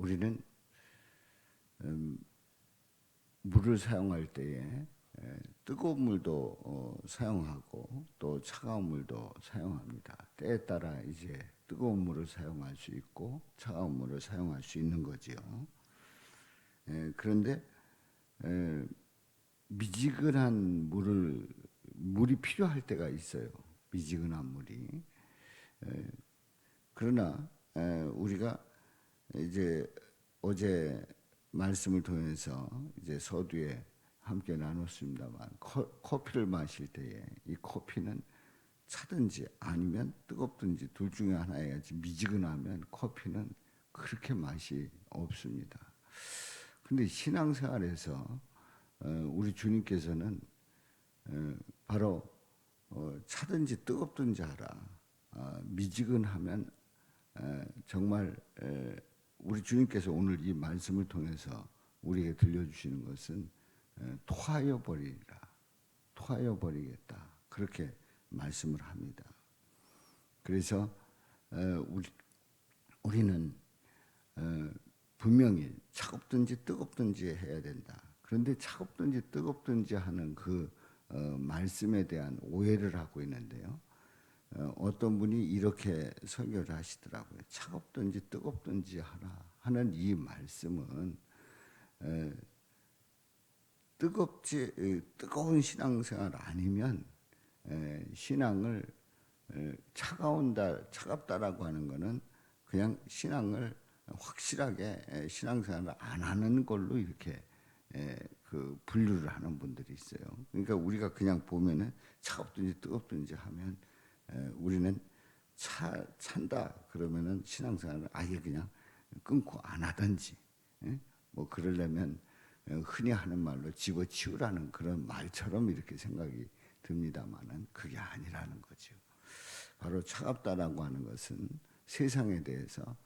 우리는 물을 사용할 때에 뜨거운 물도 사용하고 또 차가운 물도 사용합니다. 때에 따라 이제 뜨거운 물을 사용할 수 있고 차가운 물을 사용할 수 있는 거지요. 그런데 미지근한 물이 필요할 때가 있어요. 미지근한 물이. 그러나 우리가 이제 어제 말씀을 통해서 이제 서두에 함께 나눴습니다만 커피를 마실 때에 이 커피는 차든지 아니면 뜨겁든지 둘 중에 하나여야지 미지근하면 커피는 그렇게 맛이 없습니다. 근데 신앙생활에서 우리 주님께서는 바로 차든지 뜨겁든지 하라. 미지근하면 정말 우리 주님께서 오늘 이 말씀을 통해서 우리에게 들려주시는 것은 토하여 버리리라. 토하여 버리겠다. 그렇게 말씀을 합니다. 그래서 우리는 분명히 차갑든지 뜨겁든지 해야 된다. 그런데 차갑든지 뜨겁든지 하는 그 말씀에 대한 오해를 하고 있는데요. 어떤 분이 이렇게 설교를 하시더라고요. 차갑든지 뜨겁든지 하라 하는 이 말씀은 뜨거운 신앙생활 아니면 신앙을 차갑다라고 하는 것은 그냥 신앙을 확실하게 신앙생활을 안 하는 걸로 이렇게 그 분류를 하는 분들이 있어요. 그러니까 우리가 그냥 보면은 차갑든지 뜨겁든지 하면 우리는 찬다 그러면은 신앙생활을 아예 그냥 끊고 안 하든지 뭐 그러려면 흔히 하는 말로 집어치우라는 그런 말처럼 이렇게 생각이 듭니다만은 그게 아니라는 거죠. 바로 차갑다라고 하는 것은 세상에 대해서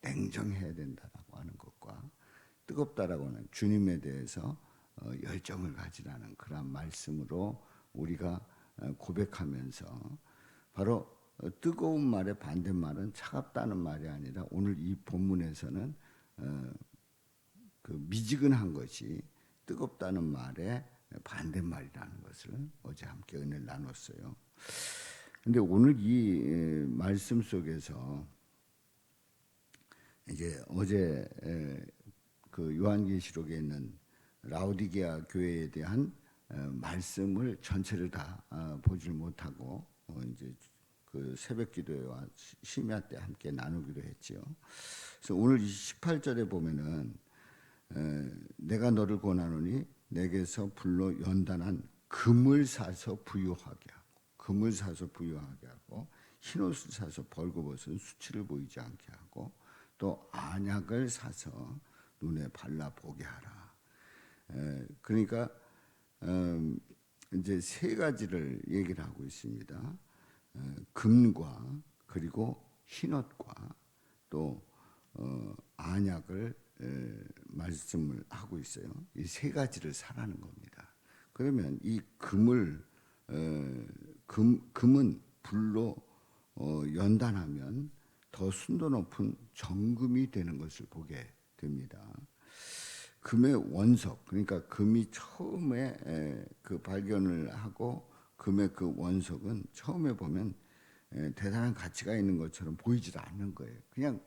냉정해야 된다라고 하는 것과 뜨겁다라고 하는 주님에 대해서 열정을 가지라는 그런 말씀으로 우리가 고백하면서 바로 뜨거운 말의 반대말은 차갑다는 말이 아니라 오늘 이 본문에서는 그 미지근한 것이 뜨겁다는 말의 반대말이라는 것을 어제 함께 은혜를 나눴어요. 근데 오늘 이 말씀 속에서 이제 어제 그 요한계시록에 있는 라오디게아 교회에 대한 말씀을 전체를 다 보질 못하고 이제 그 새벽 기도회와 심야 때 함께 나누기로 했지요. 그래서 오늘 18절에 보면은 내가 너를 권하노니 내게서 불로 연단한 금을 사서 부유하게 하고 흰옷을 사서 벌거벗은 수치를 보이지 않게 하고 또 안약을 사서 눈에 발라 보게 하라. 그러니까 이제 세 가지를 얘기를 하고 있습니다. 금과 그리고 흰옷과 또 안약을 말씀을 하고 있어요. 이 세 가지를 사라는 겁니다. 그러면 이 금은 불로 연단하면 더 순도 높은 정금이 되는 것을 보게 됩니다. 금의 원석, 그러니까 금이 처음에 그 발견을 하고 금의 그 원석은 처음에 보면 대단한 가치가 있는 것처럼 보이지도 않는 거예요. 그냥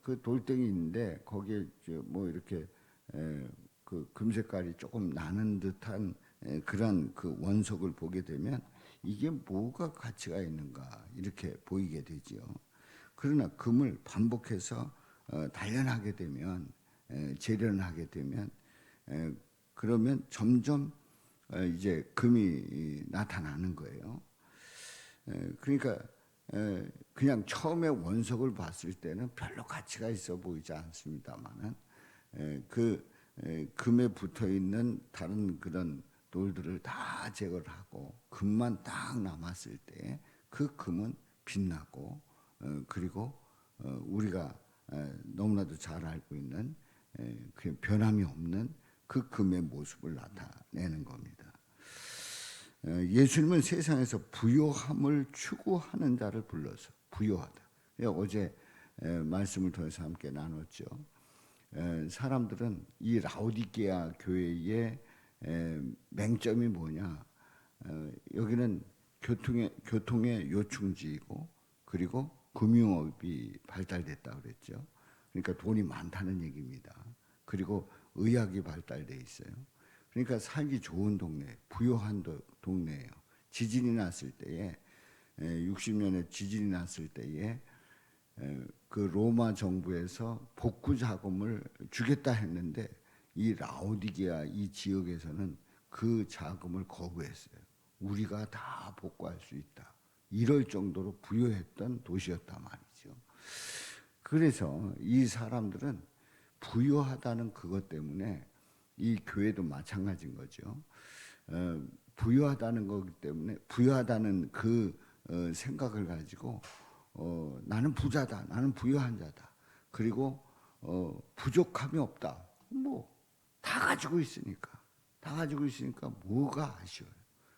그 돌덩이인데 거기에 뭐 이렇게 그 금색깔이 조금 나는 듯한 그런 그 원석을 보게 되면 이게 뭐가 가치가 있는가 이렇게 보이게 되지요. 그러나 금을 반복해서 단련하게 되면 재련하게 되면 그러면 점점 이제 금이 나타나는 거예요. 그러니까 그냥 처음에 원석을 봤을 때는 별로 가치가 있어 보이지 않습니다만은 그 금에 붙어 있는 다른 그런 돌들을 다 제거를 하고 금만 딱 남았을 때 그 금은 빛나고 그리고 우리가 너무나도 잘 알고 있는 그 변함이 없는 그 금의 모습을 나타내는 겁니다. 예수님은 세상에서 부요함을 추구하는 자를 불러서 부요하다. 어제 말씀을 통해서 함께 나눴죠. 사람들은 이 라오디게아 교회의 맹점이 뭐냐? 여기는 교통의 요충지이고 그리고 금융업이 발달됐다 그랬죠. 그러니까 돈이 많다는 얘기입니다. 그리고 의학이 발달돼 있어요. 그러니까 살기 좋은 동네, 부유한 동네예요. 지진이 났을 때에 60년에 지진이 났을 때에 그 로마 정부에서 복구 자금을 주겠다 했는데 이 라오디게아 이 지역에서는 그 자금을 거부했어요. 우리가 다 복구할 수 있다. 이럴 정도로 부유했던 도시였단 말이죠. 그래서 이 사람들은 부유하다는 그것 때문에 이 교회도 마찬가지인 거죠. 부유하다는 거기 때문에 부유하다는 그 생각을 가지고 나는 부자다, 나는 부유한 자다. 그리고 부족함이 없다. 뭐 다 가지고 있으니까, 다 가지고 있으니까 뭐가 아쉬워요.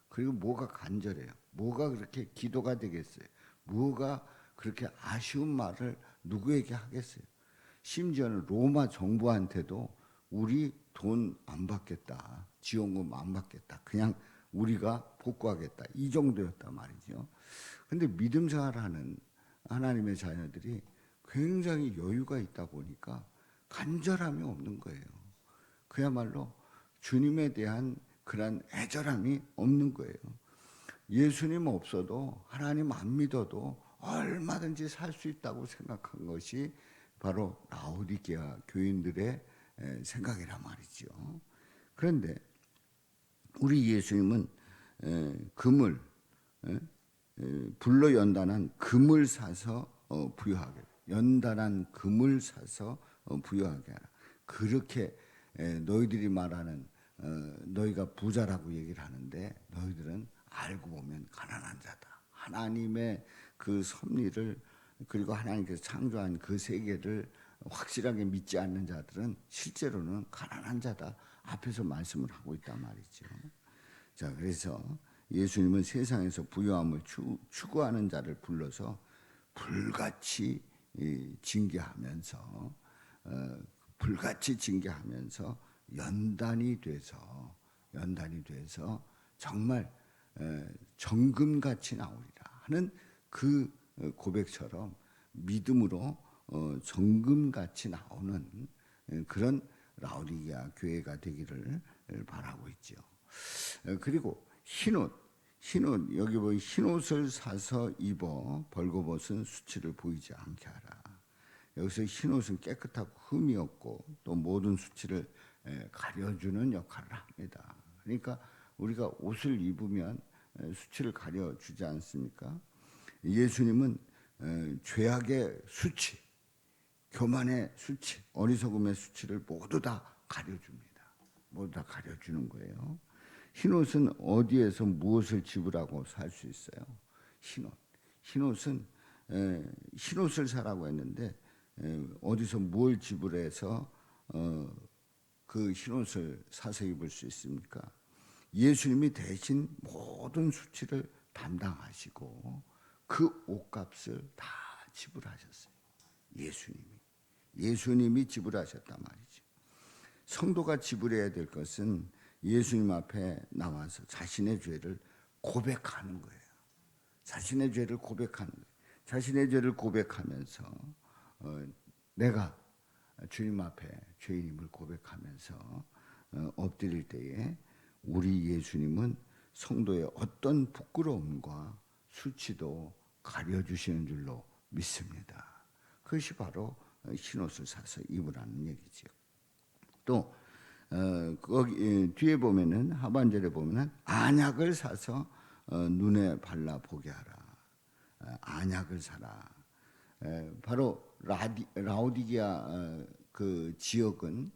그리고 뭐가 간절해요. 뭐가 그렇게 기도가 되겠어요. 뭐가 그렇게 아쉬운 말을 누구에게 하겠어요. 심지어는 로마 정부한테도 우리 돈 안 받겠다. 지원금 안 받겠다. 그냥 우리가 복구하겠다. 이 정도였단 말이죠. 근데 믿음 생활하는 하나님의 자녀들이 굉장히 여유가 있다 보니까 간절함이 없는 거예요. 그야말로 주님에 대한 그런 애절함이 없는 거예요. 예수님 없어도 하나님 안 믿어도 얼마든지 살 수 있다고 생각한 것이 바로 라오디게아 교인들의 생각이란 말이죠. 그런데 우리 예수님은 금을 불로 연단한 금을 사서 부유하게, 연단한 금을 사서 부유하게 하라. 그렇게 너희들이 말하는 너희가 부자라고 얘기를 하는데 너희들은 알고 보면 가난한 자다. 하나님의 그 섭리를 그리고 하나님께서 창조한 그 세계를 확실하게 믿지 않는 자들은 실제로는 가난한 자다. 앞에서 말씀을 하고 있단 말이죠. 자, 그래서 예수님은 세상에서 부유함을 추구하는 자를 불러서 불같이 징계하면서 연단이 돼서 정말 정금같이 나오리라 하는 그 고백처럼 믿음으로 정금같이 나오는 그런 라오디게아 교회가 되기를 바라고 있죠. 그리고 흰옷 여기 보면 흰옷을 사서 입어 벌거벗은 수치를 보이지 않게 하라. 여기서 흰옷은 깨끗하고 흠이 없고 또 모든 수치를 가려주는 역할을 합니다. 그러니까 우리가 옷을 입으면 수치를 가려주지 않습니까? 예수님은 죄악의 수치, 교만의 수치, 어리석음의 수치를 모두 다 가려줍니다. 모두 다 가려주는 거예요. 흰옷은 어디에서 무엇을 지불하고 살 수 있어요? 흰옷은 흰옷을 사라고 했는데 어디서 뭘 지불해서 그 흰옷을 사서 입을 수 있습니까? 예수님이 대신 모든 수치를 담당하시고 그 옷값을 다 지불하셨어요. 예수님이 지불하셨단 말이죠. 성도가 지불해야 될 것은 예수님 앞에 나와서 자신의 죄를 고백하는 거예요. 자신의 죄를 고백하면서 내가 주님 앞에 죄인임을 고백하면서 엎드릴 때에 우리 예수님은 성도의 어떤 부끄러움과 수치도 가려주시는 줄로 믿습니다. 그것이 바로 흰옷을 사서 입으라는 얘기죠. 또 거기 뒤에 보면은 하반절에 보면은 안약을 사서 눈에 발라 보게 하라. 안약을 사라. 바로 라오디게아 그 지역은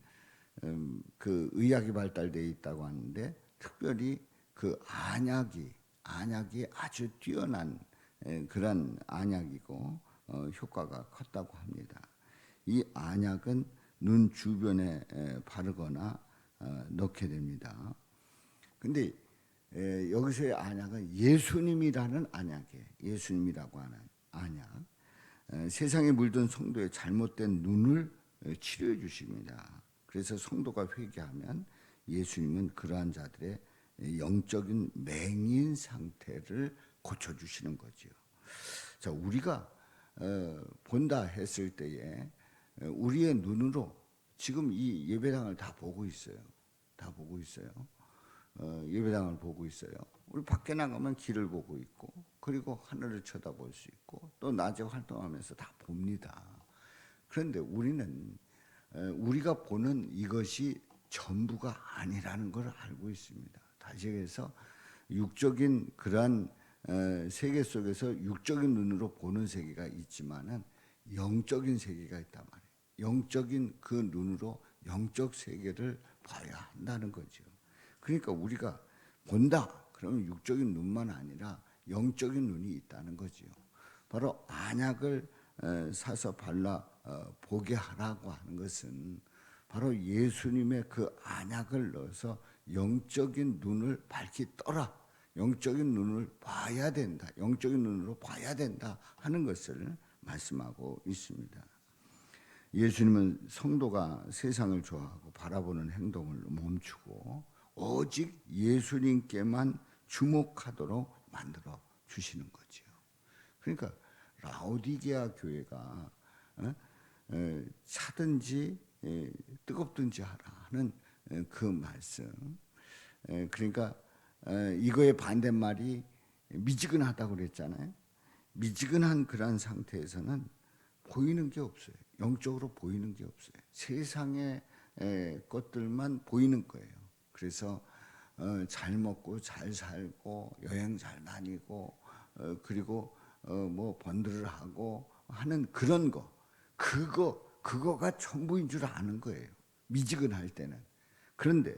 그 의학이 발달되어 있다고 하는데 특별히 그 안약이 아주 뛰어난 그런 안약이고 효과가 컸다고 합니다. 이 안약은 눈 주변에 바르거나 넣게 됩니다. 근데 여기서의 안약은 예수님이라는 안약이에요. 예수님이라고 하는 안약. 세상에 물든 성도의 잘못된 눈을 치료해 주십니다. 그래서 성도가 회개하면 예수님은 그러한 자들의 영적인 맹인 상태를 고쳐주시는 거죠. 자, 우리가 본다 했을 때에 우리의 눈으로 지금 이 예배당을 다 보고 있어요. 다 보고 있어요. 예배당을 보고 있어요. 우리 밖에 나가면 길을 보고 있고, 그리고 하늘을 쳐다볼 수 있고, 또 낮에 활동하면서 다 봅니다. 그런데 우리는 우리가 보는 이것이 전부가 아니라는 걸 알고 있습니다. 다시 해서 육적인 그러한 세계 속에서 육적인 눈으로 보는 세계가 있지만은 영적인 세계가 있단 말이에요. 영적인 그 눈으로 영적 세계를 봐야 한다는 거죠. 그러니까 우리가 본다 그러면 육적인 눈만 아니라 영적인 눈이 있다는 거죠. 바로 안약을 사서 발라 보게 하라고 하는 것은 바로 예수님의 그 안약을 넣어서 영적인 눈을 밝히 떠라, 영적인 눈을 봐야 된다, 영적인 눈으로 봐야 된다 하는 것을 말씀하고 있습니다. 예수님은 성도가 세상을 좋아하고 바라보는 행동을 멈추고 오직 예수님께만 주목하도록 만들어 주시는 거죠. 그러니까 라오디게아 교회가 차든지 뜨겁든지 하라는 그 말씀. 그러니까 이거의 반대말이 미지근하다고 그랬잖아요. 미지근한 그러한 상태에서는 보이는 게 없어요. 영적으로 보이는 게 없어요. 세상의 것들만 보이는 거예요. 그래서 잘 먹고 잘 살고 여행 잘 다니고 그리고 뭐 번들을 하고 하는 그런 거, 그거가 전부인 줄 아는 거예요. 미지근할 때는. 그런데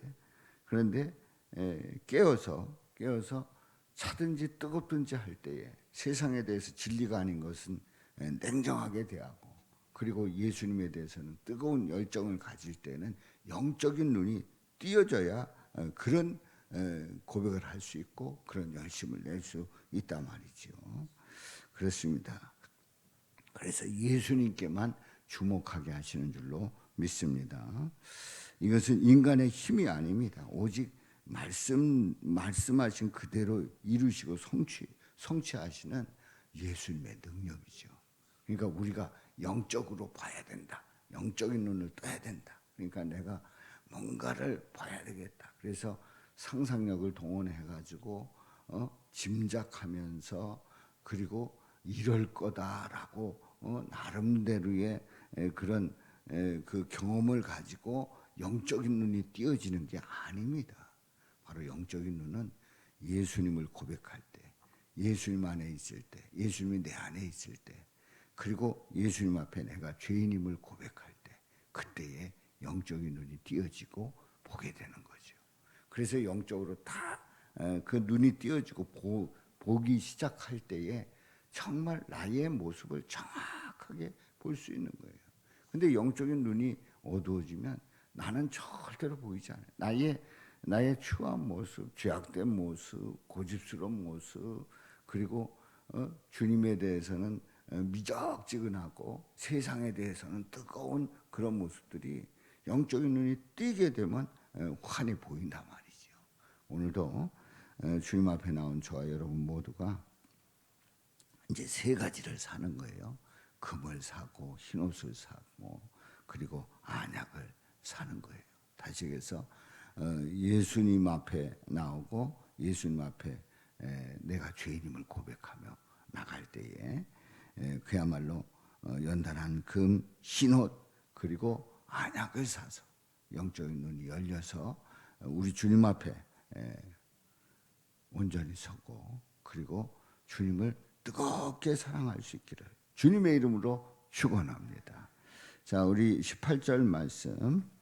깨어서 차든지 뜨겁든지 할 때에 세상에 대해서 진리가 아닌 것은 냉정하게 대하고, 그리고 예수님에 대해서는 뜨거운 열정을 가질 때는 영적인 눈이 띄어져야 그런 고백을 할 수 있고 그런 열심을 낼 수 있단 말이죠. 그렇습니다. 그래서 예수님께만 주목하게 하시는 줄로 믿습니다. 이것은 인간의 힘이 아닙니다. 오직 말씀하신 그대로 이루시고 성취하시는 예수님의 능력이죠. 그러니까 우리가 영적으로 봐야 된다. 영적인 눈을 떠야 된다. 그러니까 내가 뭔가를 봐야 되겠다. 그래서 상상력을 동원해가지고 짐작하면서, 그리고 이럴 거다라고 나름대로의 그런 그 경험을 가지고 영적인 눈이 띄어지는 게 아닙니다. 바로 영적인 눈은 예수님을 고백할 때, 예수님 안에 있을 때, 예수님이 내 안에 있을 때, 그리고 예수님 앞에 내가 죄인임을 고백할 때, 그때에 영적인 눈이 띄어지고 보게 되는 거죠. 그래서 영적으로 다 그 눈이 띄어지고 보기 시작할 때에 정말 나의 모습을 정확하게 볼 수 있는 거예요. 근데 영적인 눈이 어두워지면 나는 절대로 보이지 않아요. 나의 추한 모습, 죄악된 모습, 고집스러운 모습, 그리고 주님에 대해서는 미적지근하고 세상에 대해서는 뜨거운 그런 모습들이 영적인 눈이 띄게 되면 환히 보인단 말이죠. 오늘도 주님 앞에 나온 저와 여러분 모두가 이제 세 가지를 사는 거예요. 금을 사고 흰옷을 사고 그리고 안약을 사는 거예요. 다시 해서 예수님 앞에 나오고 예수님 앞에 내가 죄인임을 고백하며 나갈 때에 그야말로 연단한 금, 흰옷 그리고 안약을 사서 영적인 눈이 열려서 우리 주님 앞에 온전히 서고, 그리고 주님을 뜨겁게 사랑할 수 있기를 주님의 이름으로 축원합니다. 자, 우리 18절 말씀